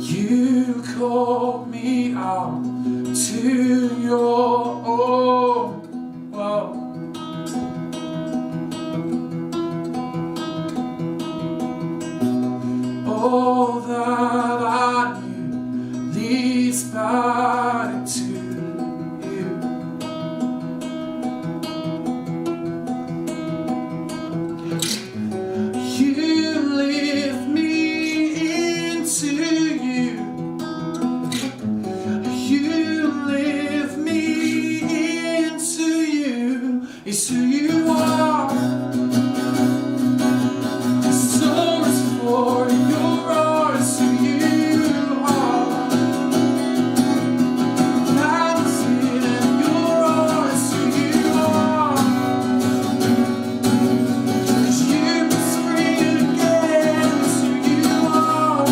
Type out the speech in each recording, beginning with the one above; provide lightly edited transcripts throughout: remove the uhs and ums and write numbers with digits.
You called me out to your own. Whoa. All that I knew leads back to you. You lift me into you. You lift me into you. It's who you are. So much for your eyes, who you are. I've seen in your eyes who you are. 'Cause you whisper again, it's who you are.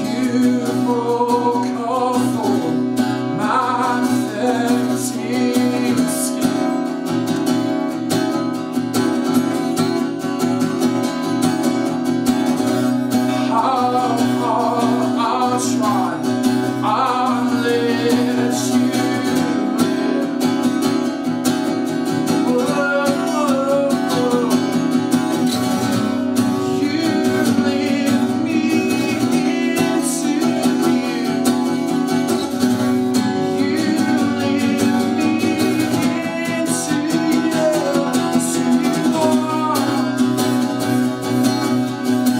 You broke off all my fetid skin. How hard I'll try, I'll let you in. Whoa. You lift me into you. You lift me into you. It's who you are.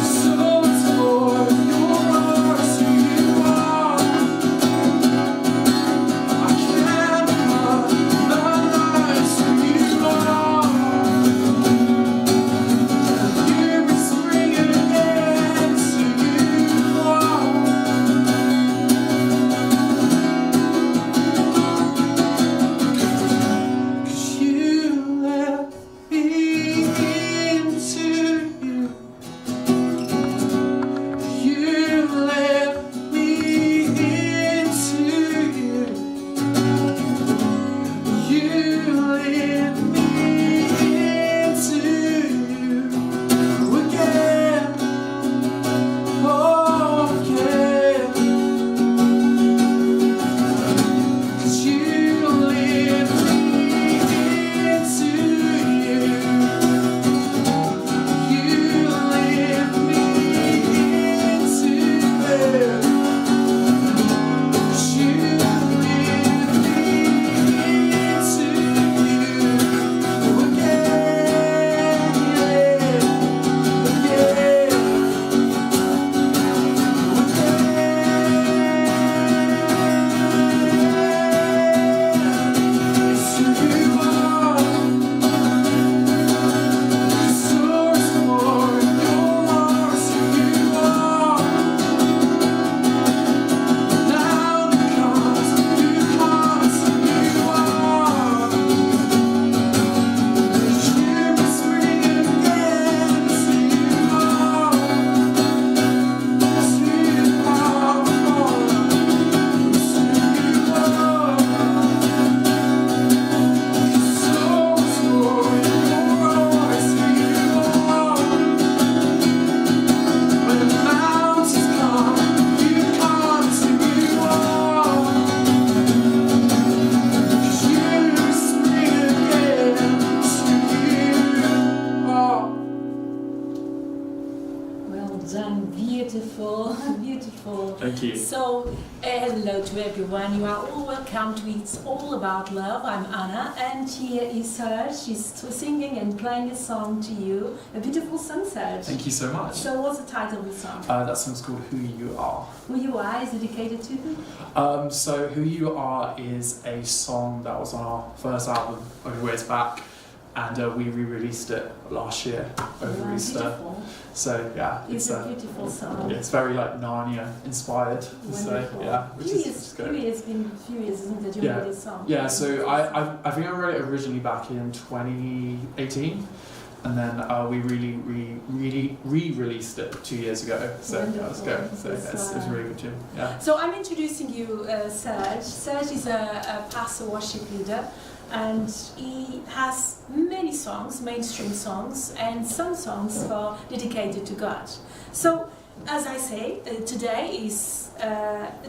So much for your eyes, who you are. I can't hide my eyes, who you are. You whisper again, it's who you are. 'Cause you let me into you. You let me into you. You let me into you again, oh again. 'Cause you let me into you. You let me into you. 'Cause you let me into you again, It's who you are. Source for your heart's who you are. Now because you are. 'Cause you whisper again, it's who you are. It's who you are. It's who you are. So much for your eyes, who you are. When the mountains come, you come to who you are. 'Cause you whisper again, it's who you are. Well done, beautiful, beautiful. Thank you. So, hello to everyone. You are all welcome to It's All About Love. I'm Anna, and here is her. She's singing and playing a song to you, a beautiful sunset. Thank you so much. So, what's the title of the song? That song's called Who You Are. Who You Are is dedicated to who? So Who You Are is a song that was on our first album a few years back, and we re-released it last year over Wow, Easter. beautiful. So yeah, It's a beautiful song. it's very like Narnia inspired. So Wonderful. yeah, which is good. It's been a few years, isn't it? You Yeah. made this song. Yeah, so I think I wrote it originally back in 2018, and then we really re-released it 2 years ago. So that was good. So it's a really good tune. Yeah. So I'm introducing you Serge. Serge is a pastor worship leader, and he has many songs, mainstream songs, and some songs dedicated to God. So, as I say, today is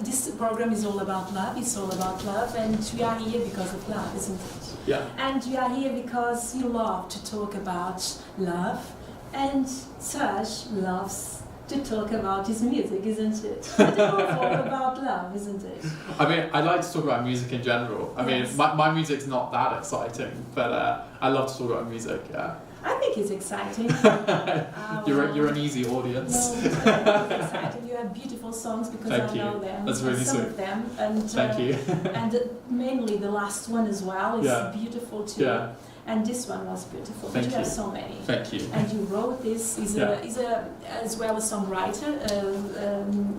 this program is all about love. It's all about love, and we are here because of love, isn't it? Yeah. And we are here because you love to talk about love, and Serge loves to talk about his music, isn't it? It's all about love, isn't it? I mean, I like to talk about music in general. I mean, my music's not that exciting, but I love to talk about music, yeah. I think it's exciting. You're an easy audience. No, it's exciting. You have beautiful songs because I know them. That's really some sweet. of them, and Thank you. and mainly the last one as well is beautiful too. Yeah. And this one was beautiful. Thank you you. have so many. Thank you. And you wrote this. He's as well a songwriter.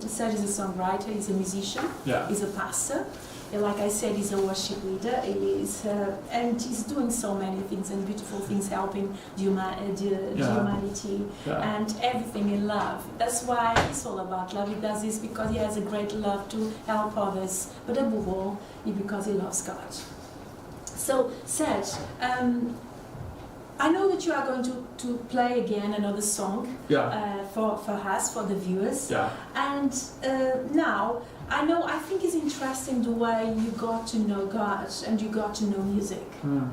Serge is a songwriter. He's a musician. Yeah. He's a pastor. And like I said, he's a worship leader. He is, and he's doing so many things and beautiful things, helping humanity and everything in love. That's why it's all about love. He does this because he has a great love to help others, but above all, because he loves God. So, Serge, I know that you are going to play again another song for us, for the viewers. Yeah. And now, I think it's interesting the way you got to know God and you got to know music. Mm.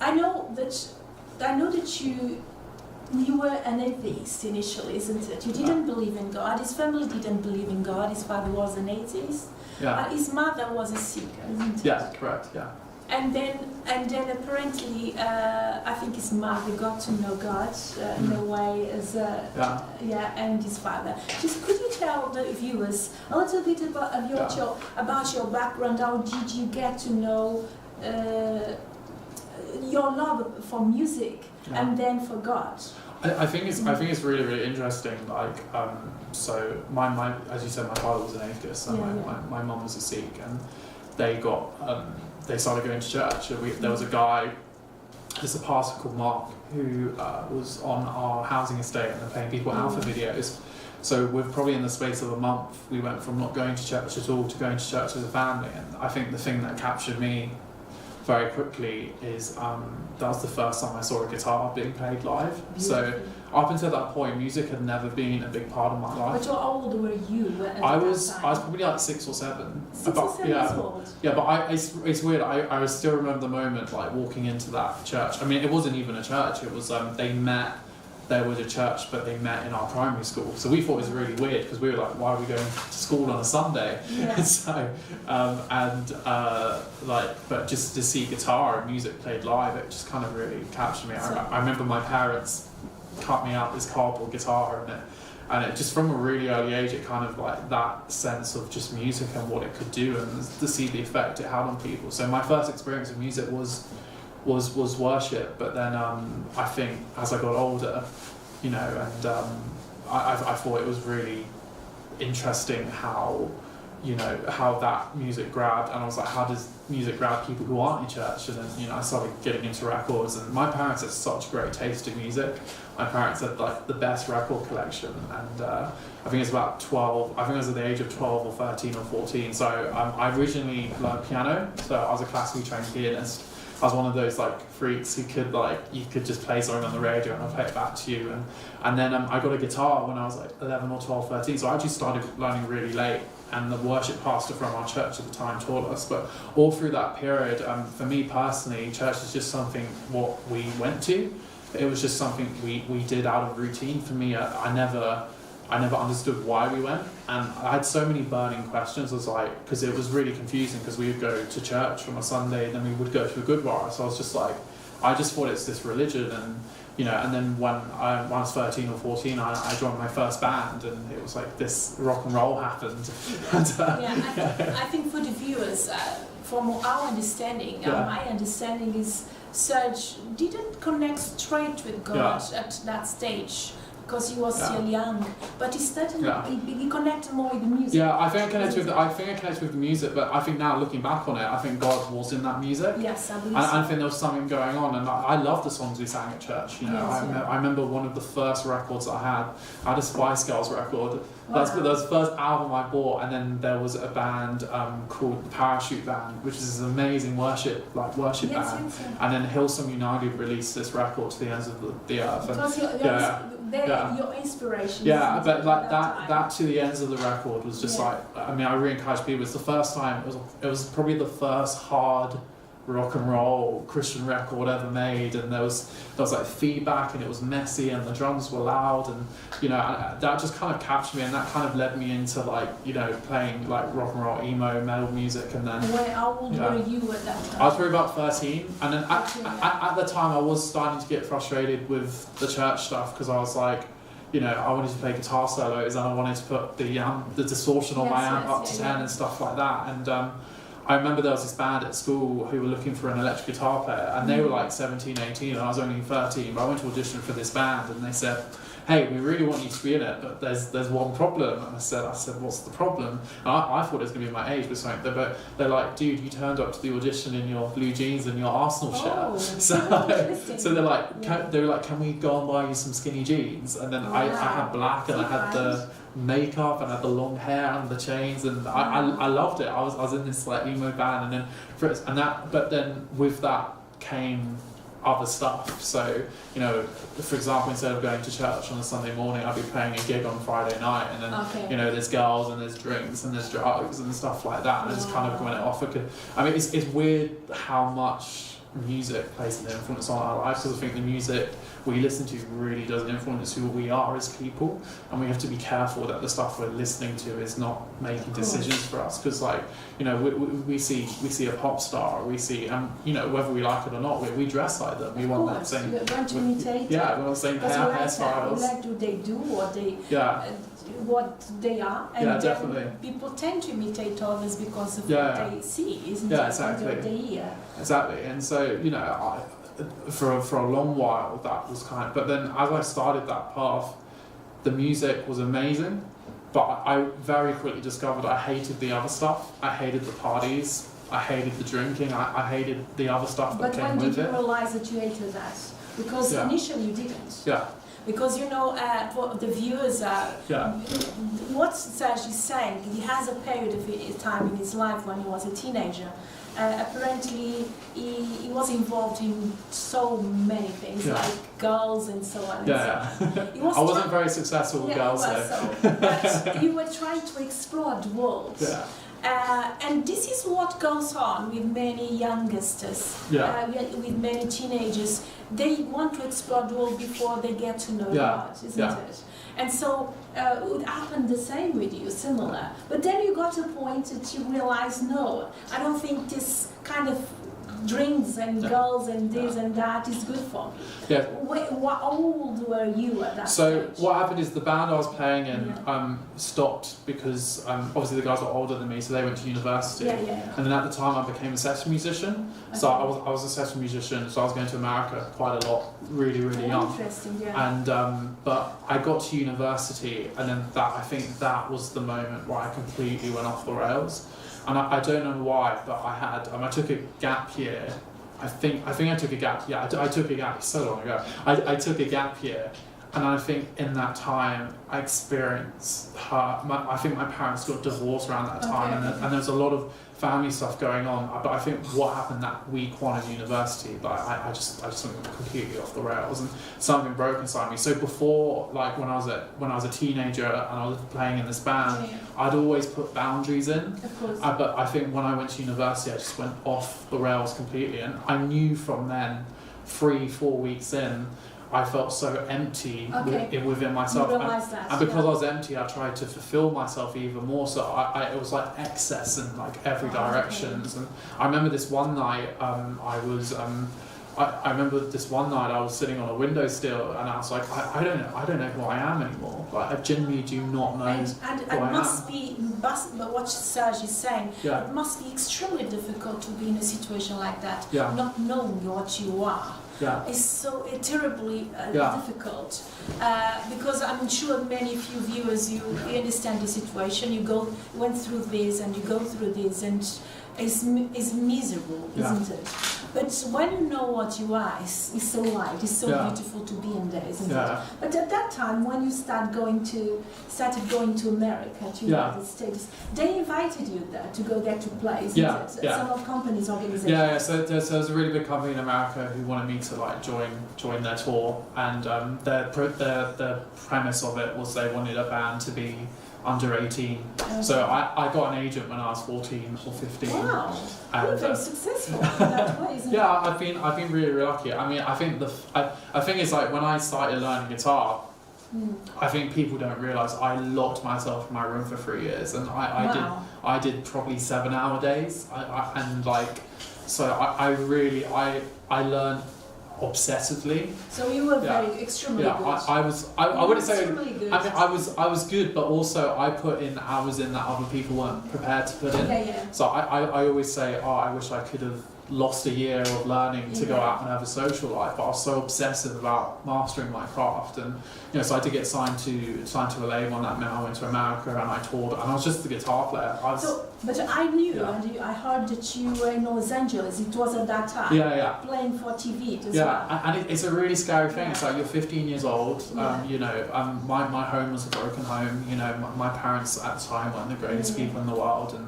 I know that you were an atheist initially, isn't it? You didn't believe in God. His family didn't believe in God. His father was an atheist. Yeah. His mother was a seeker, isn't it? Yeah, correct. Yeah. And then apparently, I think his mother got to know God in a way as and his father. Just could you tell the viewers a little bit about your background? How did you get to know your love for music and then for God? I think it's really, really interesting. Like, so my as you said, my father was an atheist, and my mum was a Sikh, and they started going to church. There was a guy, just a pastor called Mark, who was on our housing estate, and they're playing people alpha videos. So we're probably in the space of a month, we went from not going to church at all to going to church as a family. And I think the thing that captured me very quickly is that was the first time I saw a guitar being played live. Beautiful. So up until that point, music had never been a big part of my life. But how old were you? I was probably like 6 or 7. 6 or 7 years old. Yeah, but it's weird. I still remember the moment like walking into that church. I mean, it wasn't even a church. It was there was a church, but they met in our primary school. So we thought it was really weird because we were like, why are we going to school on a Sunday? Yeah. So, but just to see guitar and music played live, it just kind of really captured me. I remember my parents cut me out this cardboard guitar, and it just from a really early age, it kind of like that sense of just music and what it could do, and to see the effect it had on people. So my first experience with music was worship, but then I think as I got older, and I thought it was really interesting how that music grabbed, and I was like, how does music grab people who aren't in church? And then I started getting into records, and my parents had such great taste in music. My parents had like the best record collection, and I think it was about 12. I think I was at the age of 12 or 13 or 14. So I originally learned piano, so I was a classically trained pianist. I was one of those like freaks who could you could just play something on the radio and I'll play it back to you. And then I got a guitar when I was like 11 or 12, 13. So I actually started learning really late, and the worship pastor from our church at the time taught us. But all through that period, for me personally, church is just something what we went to. It was just something we did out of routine. For me, I never understood why we went, and I had so many burning questions. I was like, because it was really confusing, because we would go to church on a Sunday, and then we would go to a Gurdwara. So I was just like, I just thought it's this religion, and and then when I was 13 or 14, I joined my first band, and it was like this rock and roll happened. I think for the viewers, from our understanding, my understanding is Serge didn't connect straight with God at that stage. because he was still young. But he started, he connected more with the music. Yeah, I think I connected with the music, but I think now looking back on it, I think God was in that music. Yes, I believe and so. I think there was something going on, and I love the songs we sang at church. You know, I remember one of the first records I had a Spice Girls record. Wow. That was the first album I bought, and then there was a band called the Parachute Band, which is an amazing worship band. Yes. And then Hillsong United released this record, To the Ends of the Earth. Because your inspiration. Yeah, but like that To the Ends of the record was just like, I mean, I really encourage people. It's the first time. It was probably the first hard rock and roll Christian record ever made, and there was like feedback, and it was messy, and the drums were loud, and you know, that just kind of captured me, and that kind of led me into like, you know, playing like rock and roll, emo, metal music. And then how old were you at that time? I was probably about 13, and then at the time I was starting to get frustrated with the church stuff, because I was like, you know, I wanted to play guitar solos, and I wanted to put the distortion on my amp up to 10 and stuff like that. And I remember there was this band at school who were looking for an electric guitar player, and they were like 17, 18, and I was only 13, but I went to audition for this band, and they said, hey, we really want you to be in it, but there's one problem. And I said, what's the problem? And I thought it was going to be my age or something, but they're like, dude, you turned up to the audition in your blue jeans and your Arsenal shirt. So they're like, can we go and buy you some skinny jeans? And then I had black, and I had the makeup, and I had the long hair and the chains, and I loved it. I was in this like emo band, but then with that came other stuff. So, you know, for example, instead of going to church on a Sunday morning, I'd be playing a gig on Friday night, and then you know, there's girls and there's drinks and there's drugs and stuff like that, and I just kind of went off. I mean, it's weird how much music plays an influence on our lives, because I think the music we listen to really does influence who we are as people, and we have to be careful that the stuff we're listening to is not making decisions for us, because like, you know, we see a pop star, we see, you know, whether we like it or not, we dress like them, we want that same, we want to imitate we want the same hairstyles, we like what they do, what they are, and definitely. People tend to imitate others because of what they see, isn't it? Exactly. What they hear. Exactly, and so, you know, for a long while that was kind of, but then as I started that path, the music was amazing, but I very quickly discovered I hated the other stuff. I hated the parties, I hated the drinking, I hated the other stuff that came with it. But when did you realize that you hated that? Because initially you didn't. Yeah. Because, you know, for the viewers, what Serge is saying, he has a period of time in his life when he was a teenager. Apparently, he was involved in so many things, like girls and so on. I wasn't very successful with girls, but you were trying to explore the world. And this is what goes on with many youngsters, with many teenagers. They want to explore the world before they get to know God, isn't it? And so it would happen the same with you, similar. But then you got to a point that you realize, no, I don't think this kind of drinks and girls and this and that is good for me. How old were you at that stage? What happened is the band I was playing in stopped because obviously the guys were older than me, so they went to university. And then at the time I became a session musician. So I was a session musician, so I was going to America quite a lot, really young. Interesting, And but I got to university, and then I think that was the moment where I completely went off the rails. And I don't know why, but I took a gap year. I think I took a gap. Yeah, I took a gap so long ago. I took a gap year, and I think in that time I experienced I think my parents got divorced around that time, and there was a lot of family stuff going on. But I think what happened that week one of university, but I just went completely off the rails, and something broke inside me. So before, like when I was a teenager and I was playing in this band, I'd always put boundaries in. Of course. But I think when I went to university, I just went off the rails completely, and I knew from then, 3-4 weeks in, I felt so empty within myself, and because I was empty, I tried to fulfill myself even more. So it was like excess in like every direction. And I remember this one night, I remember this one night I was sitting on a windowsill and I was like, I don't know who I am anymore. Like, I genuinely do not know and who it I must am. be, but what Serge is saying, Yeah. it must be extremely difficult to be in a situation like that, Yeah. not knowing what you are. Yeah. It's so terribly difficult, because I'm sure many of you viewers, you understand the situation. You went through this and you go through this, and it's miserable, isn't it? But when you know what you are, it's so light, it's so beautiful to be in there, isn't it? But at that time, when you started going to America, to United States, they invited you there to go there to play, isn't it? Some of companies, organizations. Yeah. So there's a really big company in America who wanted me to like join their tour, and their premise of it was they wanted a band to be under 18. Okay. So I got an agent when I was 14 or 15. Wow, and, you're very successful in that way, isn't it? Yeah, I've been really lucky. I mean, I think I think it's like when I started learning guitar, I think people don't realise I locked myself in my room for 3 years, and I did probably 7-hour days. I learned obsessively. So you were very extremely good. I wouldn't say. Good. I mean, I was good, but also I put in hours in that other people weren't prepared to put in. Yeah. So I always say, I wish I could have lost a year of learning to go out and have a social life, but I was so obsessive about mastering my craft, and so I did get signed to a label, and that meant I went to America and I toured, and I was just the guitar player. But I knew, and I heard that you were in Los Angeles. It was at that time. Playing for TV as well. And it's a really scary thing. It's like you're 15 years old. My home was a broken home. My parents at the time weren't the greatest people in the world, and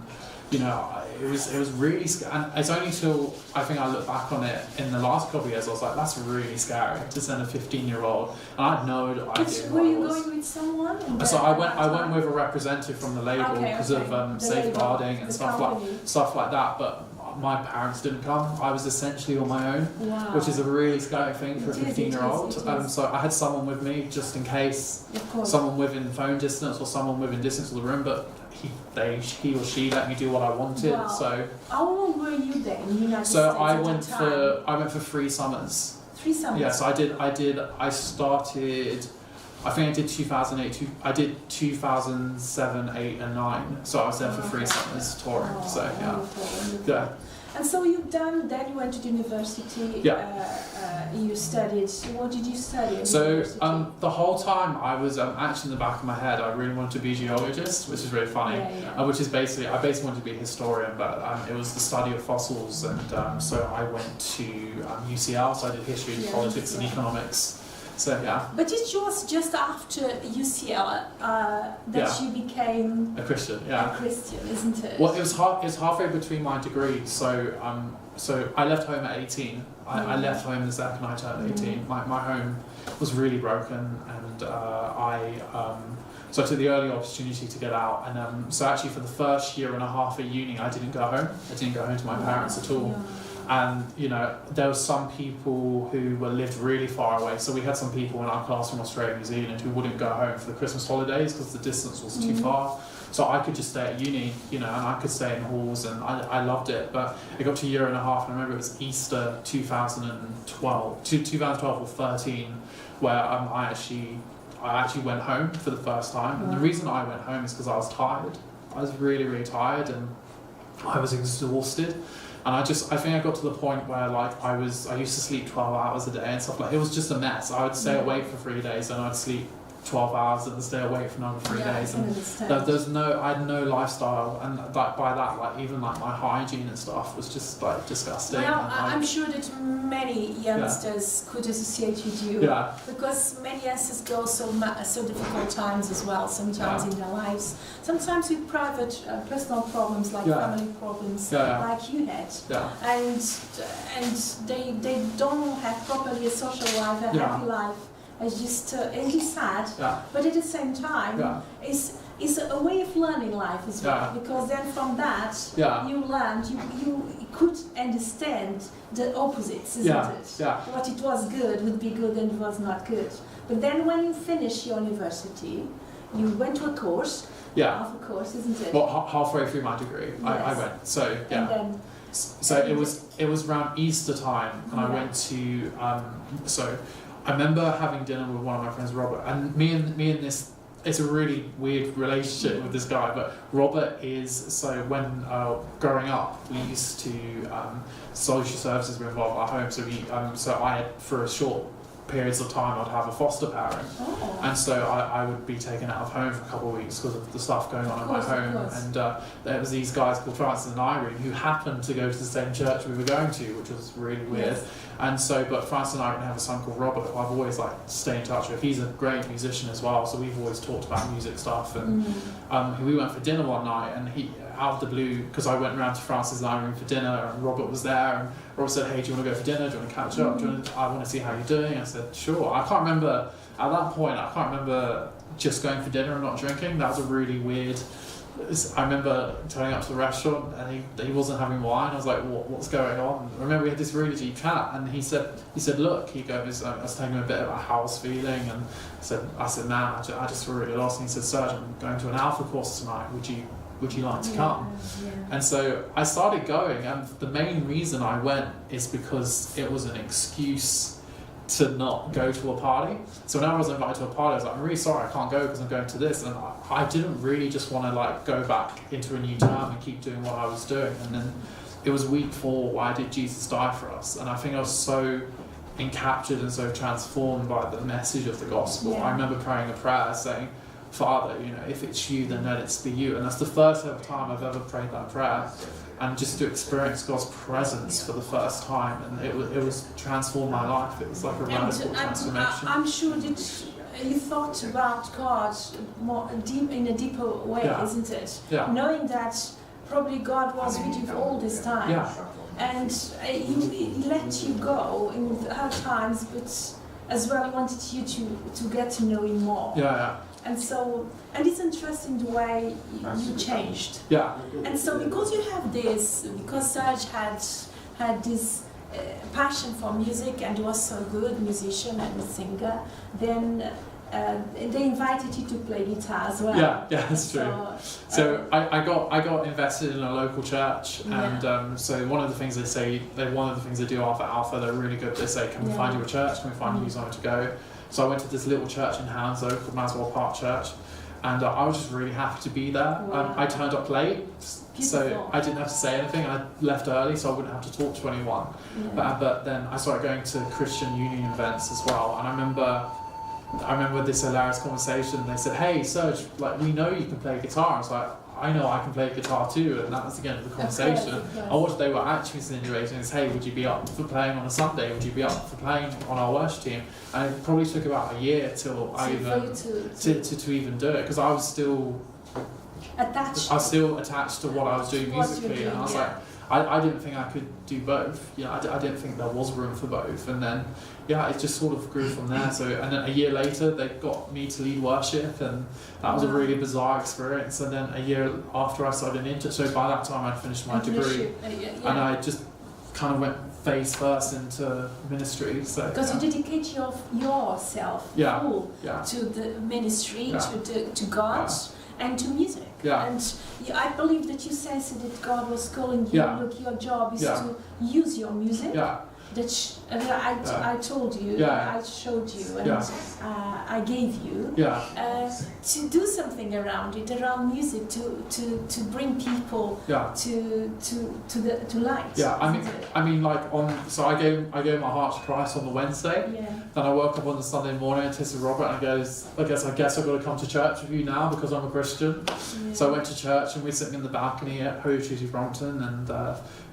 it was really scary. And it's only till I think I look back on it in the last couple of years, I was like, that's really scary to send a 15-year-old. And I had no idea. But were you going with someone? So I went with a representative from the label because of safeguarding and stuff like that. But my parents didn't come. I was essentially on my own, which is a really scary thing for a 15-year-old. So I had someone with me just in case, someone within phone distance or someone within distance of the room, but he or she let me do what I wanted. Wow. So how long were you there in the United States? So I went for 3 summers. 3 summers. Yeah, so I started. I think I did 2008. I did 2007, 8, and 9. So I was there for 3 summers touring. Wonderful. And so then you went to the university. You studied. What did you study? So the whole time I was actually in the back of my head, I really wanted to be a geologist, which is really funny. Which is basically I wanted to be a historian, but it was the study of fossils, and so I went to UCL. So I did history, politics, and economics. So But it was just after UCL that you became a Christian. A Christian, isn't it? Well, it was halfway between my degrees. So I left home at 18. I left home the second I turned 18. My home was really broken, and so I took the early opportunity to get out. And so actually for the first year and a half at uni, I didn't go home. I didn't go home to my parents at all. And there were some people who lived really far away. So we had some people in our class from Australia and New Zealand who wouldn't go home for the Christmas holidays because the distance was too far. So I could just stay at uni, and I could stay in halls, and I loved it. But it got to a year and a half, and I remember it was Easter 2012 or 13, where I actually went home for the first time. And the reason I went home is because I was tired. I was really, really tired, and I was exhausted. And I think I got to the point where I used to sleep 12 hours a day and stuff it was just a mess. I would stay awake for 3 days and I'd sleep 12 hours and stay awake for another 3 days. And I had no lifestyle, and by that, even my hygiene and stuff was just disgusting. Well, I'm sure that many youngsters could associate with you, because many youngsters go so difficult times as well. Sometimes in their lives, sometimes with private, personal problems like family problems, like you had, and they don't have properly a social life, a happy life. It's just it's sad, but at the same time, it's a way of learning life as well. Because then from that, you learned, you could understand the opposites, isn't it? What it was good would be good and it was not good. But then when you finish your university, you went to a course. Half a course, isn't it? Well, halfway through my degree, I went. So And then So it was around Easter time, and I went to so I remember having dinner with one of my friends, Robert, and me and this. It's a really weird relationship with this guy, but Robert is, so when growing up, we used to, social services were involved at home, so I had, for a short periods of time, I'd have a foster parent, and so I would be taken out of home for a couple of weeks because of the stuff going on in my home, and there was these guys called Francis and Irene who happened to go to the same church we were going to, which was really weird. And so, but Francis and Irene have a son called Robert who I've always stay in touch with. He's a great musician as well, so we've always talked about music stuff, and we went for dinner one night, and he, out of the blue, because I went round to Francis and Irene for dinner, and Robert was there, and Robert said, hey, do you want to go for dinner? Do you want to catch up? I want to see how you're doing. I said, sure. I can't remember, at that point, I can't remember just going for dinner and not drinking. That was a really weird, I remember turning up to the restaurant, and he wasn't having wine. I was like, what's going on? I remember we had this really deep chat, and he said, look, he goes, I was telling him a bit about how I was feeling, and I said, man, I just feel really lost. And he said, Serge, I'm going to an Alpha course tonight. Would you like to come? Yeah. And so I started going, and the main reason I went is because it was an excuse to not go to a party. So when I was invited to a party, I was like, I'm really sorry, I can't go because I'm going to this. And I didn't really just want to go back into a new term and keep doing what I was doing. And then it was week 4, why did Jesus die for us? And I think I was so encaptured and so transformed by the message of the gospel. I remember praying a prayer saying, Father, if it's you, then let it be you. And that's the first ever time I've ever prayed that prayer. And just to experience God's presence for the first time, and it was transformed my life. It was like a radical transformation. I'm sure that you thought about God more in a deeper way, isn't it? Yeah. Knowing that probably God was with you all this time, and He let you go in hard times, but as well He wanted you to get to know Him more. And it's interesting the way you changed. And so because you have this, because Serge had this passion for music and was so good musician and singer, then they invited you to play guitar as well. Yeah, that's true. So I got invested in a local church, and so one of the things they do after Alpha, they're really good. They say, can we find you a church? Can we find you somewhere to go? So I went to this little church in Hounslow called Maswell Park Church, and I was just really happy to be there. I turned up late, so I didn't have to say anything, and I left early so I wouldn't have to talk to anyone. But then I started going to Christian Union events as well, and I remember this hilarious conversation. They said, hey Serge, we know you can play guitar. I was like, I know I can play guitar too, and that was again the conversation. And what they were actually insinuating is, hey, would you be up for playing on a Sunday? Would you be up for playing on our worship team? And it probably took about a year till I even to even do it, because I was still attached to what I was doing musically, and I was like, I didn't think I could do both. I didn't think there was room for both, and then it just sort of grew from there. So, and then a year later, they got me to lead worship, and that was a really bizarre experience. And then a year after, I started an internship. So by that time, I'd finished my degree, and I just kind of went face first into ministry. So because you dedicate yourself full to the ministry, to God, and to music. And I believe that you sensed that God was calling you. Look, your job is to use your music. I told you, I showed you, and I gave you to do something around it, around music, to bring people to light. So I gave my heart to Christ on the Wednesday. Then I woke up on the Sunday morning and texted Robert, and I goes, I guess I've got to come to church with you now because I'm a Christian. So I went to church, and we were sitting in the balcony at Poetry Brompton, and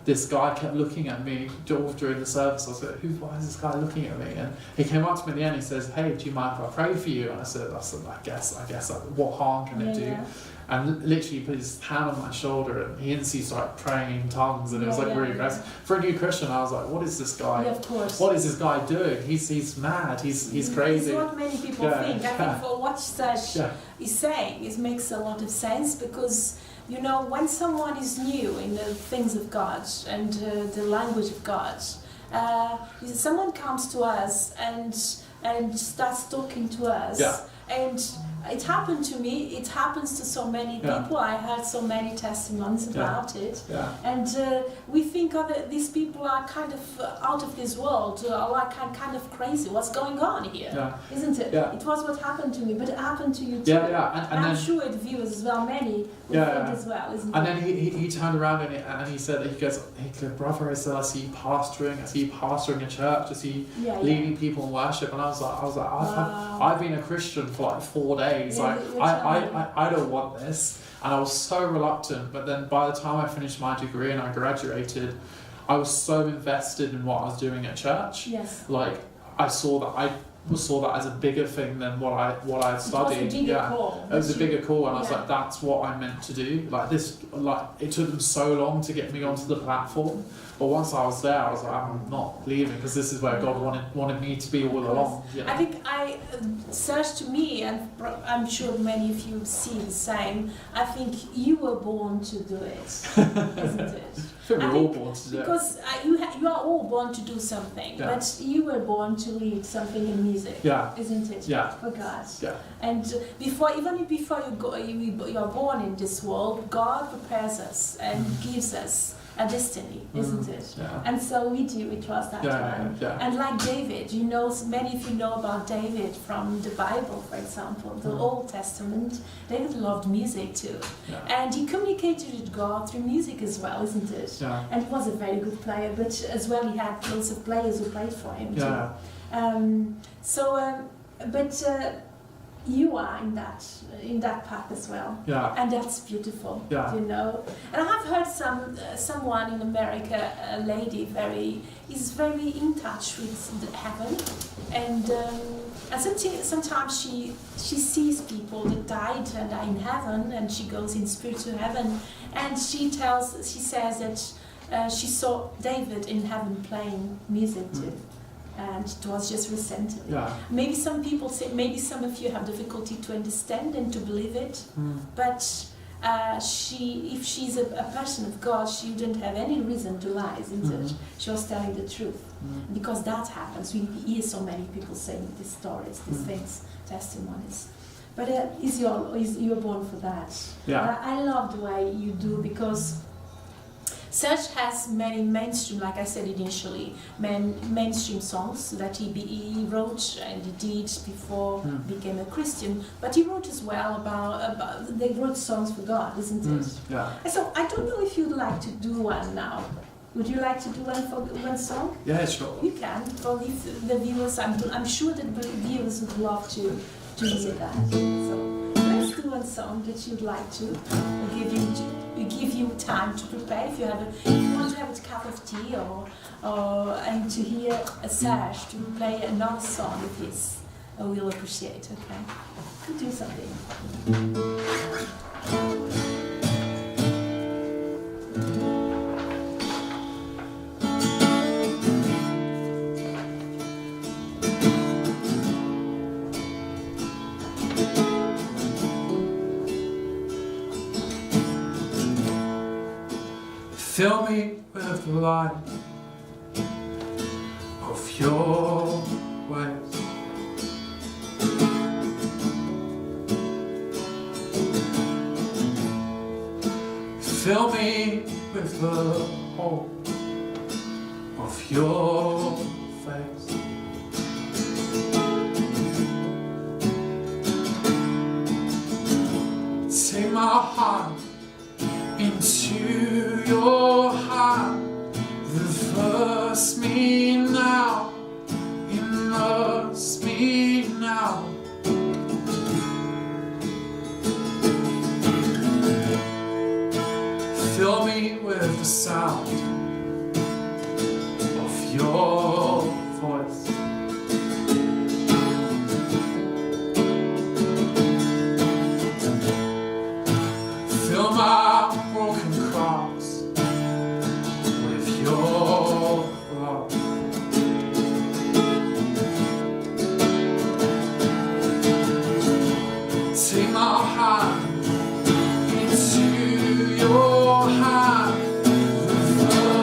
this guy kept looking at me during the service. I was like, why is this guy looking at me? And he came up to me at the end and he says, hey, do you mind if I pray for you? And I said, I guess, what harm can it do? And literally he put his hand on my shoulder, and he instantly started praying in tongues, and it was really aggressive. For a new Christian, I was like, what is this guy? What is this guy doing? He's mad. He's crazy. It's what many people think. I think for what Serge is saying, it makes a lot of sense, because when someone is new in the things of God and the language of God, someone comes to us and starts talking to us, and it happened to me. It happens to so many people. I heard so many testimonies about it. And we think these people are kind of out of this world, like kind of crazy. What's going on here? Isn't it? It was what happened to me, but it happened to you too. And I'm sure it viewers as well, many will think as well, isn't it? And then he turned around and he said, he goes, brother, I see you pastoring a church, I see leading people in worship, and I was like, I've been a Christian for like 4 days, like I don't want this, and I was so reluctant. But then by the time I finished my degree and I graduated, I was so invested in what I was doing at church. Like I saw that as a bigger thing than what I had studied. It was a bigger call, and I was like, that's what I'm meant to do. Like this, like it took them so long to get me onto the platform, but once I was there, I was like, I'm not leaving, because this is where God wanted me to be all along. I think search to me, and I'm sure many of you see the same. I think you were born to do it, isn't it? I think we're all born to do it. Because you are all born to do something, but you were born to lead something in music, isn't it? For God. And before you are born in this world, God prepares us and gives us a destiny, isn't it? And so we trust that one. And like David, many of you know about David from the Bible, for example, the Old Testament. David loved music too. And he communicated with God through music as well, isn't it? And he was a very good player, but as well he had lots of players who played for him too. But you are in that path as well, and that's beautiful, And I have heard someone in America, a lady, is very in touch with heaven, and sometimes she sees people that died and are in heaven, and she goes in spirit to heaven, and she says that she saw David in heaven playing music too. And it was just recently. Maybe some people say, maybe some of you have difficulty to understand and to believe it, but if she's a person of God, she wouldn't have any reason to lie, isn't it? She was telling the truth, because that happens. We hear so many people saying these stories, these things, testimonies. But you're born for that. I love the way you do, because Serge has many mainstream, like I said initially, mainstream songs that he wrote and he did before he became a Christian. But he wrote as well they wrote songs for God, isn't it? And so I don't know if you'd like to do one now. Would you like to do one song? Yeah, sure. You can. For the viewers, I'm sure that the viewers would love to hear that. So let's do one song that you'd like to give you time to prepare. If you want to have a cup of tea and to hear a Serge to play another song of his, we'll appreciate. Okay, do something. Fill me with the light of your ways. Fill me with the hope of your face. Take my heart into your heart, reverse me now, immerse me now. Fill me with the sound of your voice. Fill my broken cross with your love. Take my hand into your hand, reverse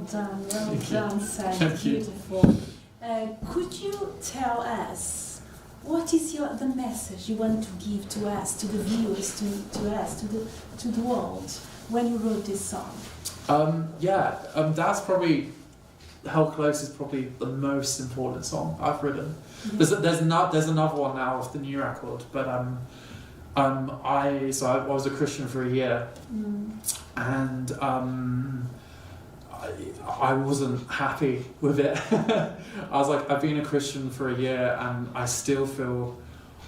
done, Serge. Thank you. Beautiful. Could you tell us what is the message you want to give to us, to the viewers, to us, to the world when you wrote this song? That's probably Held Close is probably the most important song I've written. Yeah. There's another one now off the new record, but I was a Christian for a year, and I wasn't happy with it. I was like, I've been a Christian for a year, and I still feel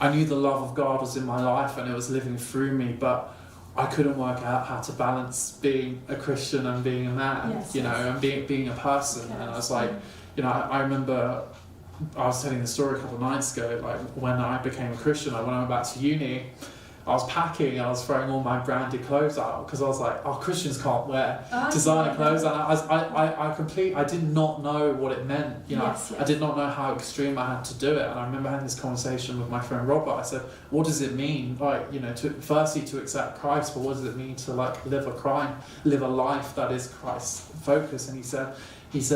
I knew the love of God was in my life and it was living through me, but I couldn't work out how to balance being a Christian and being a man, and being a person. And I was like, I remember I was telling the story a couple of nights ago, like when I became a Christian, when I went back to uni, I was packing, I was throwing all my branded clothes out because I was like, Christians can't wear designer clothes, and I did not know what it meant, I did not know how extreme I had to do it. And I remember having this conversation with my friend Robert. I said, what does it mean, firstly to accept Christ, but what does it mean to live a life that is Christ focused? And he said,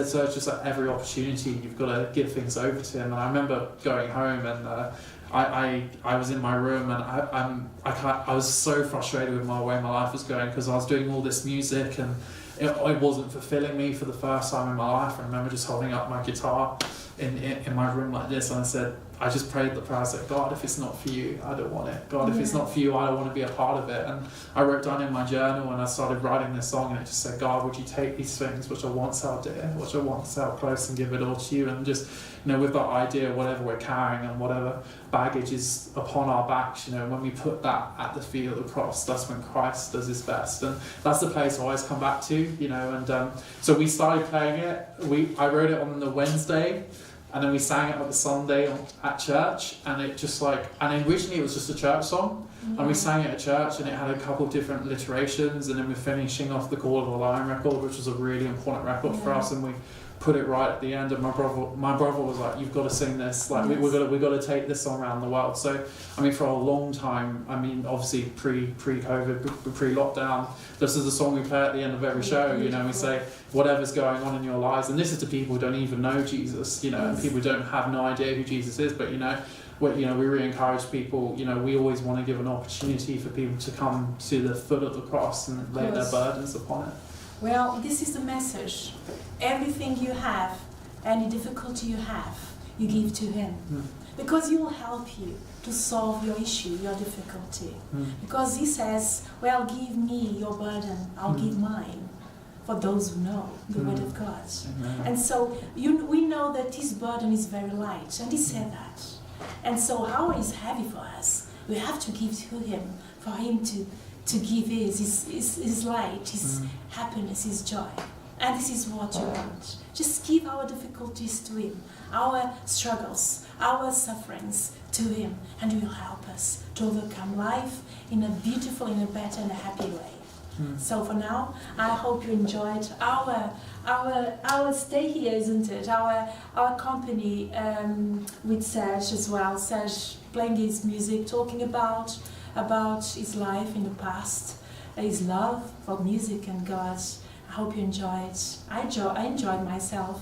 so it's just like every opportunity you've got to give things over to him. And I remember going home and I was in my room and I was so frustrated with my way my life was going, because I was doing all this music and it wasn't fulfilling me for the first time in my life. I remember just holding up my guitar in my room like this, and I said, I just prayed the prayer. I said, God, if it's not for you, I don't want it. God, if it's not for you, I don't want to be a part of it. And I wrote down in my journal and I started writing this song, and it just said, God, would you take these things which I once held dear, which I once held close, and give it all to you? And just, with that idea, whatever we're carrying and whatever baggage is upon our backs, when we put that at the feet of the cross, that's when Christ does his best. And that's the place I always come back to, and so we started playing it. I wrote it on the Wednesday, and then we sang it on the Sunday at church, and it just and originally it was just a church song, and we sang it at church, and it had a couple of different alliterations, and then we're finishing off the Call of the Lion record, which was a really important record for us, and we put it right at the end. And my brother was like, "You've got to sing this. We got to take this song around the world." So, for a long time, obviously pre-COVID, pre-lockdown, this is the song we play at the end of every show. We say, whatever's going on in your lives, and this is to people who don't even know Jesus, and people who don't have no idea who Jesus is, but we really encourage people. We always want to give an opportunity for people to come to the foot of the cross and lay their burdens upon it. Well, this is the message. Everything you have, any difficulty you have, you give to him. Because he will help you to solve your issue, your difficulty. Because he says, well, give me your burden, I'll give mine. For those who know the word of God. And so we know that his burden is very light, and he said that. And so our is heavy for us. We have to give to him, for him to give his light, his happiness, his joy. And this is what you want. Just give our difficulties to him, our struggles, our sufferings to him, and he will help us to overcome life in a beautiful, in a better and a happy way. So for now, I hope you enjoyed our stay here, isn't it? Our company with Serge as well. Serge playing his music, talking about his life in the past, his love for music and God. I hope you enjoyed. I enjoyed myself.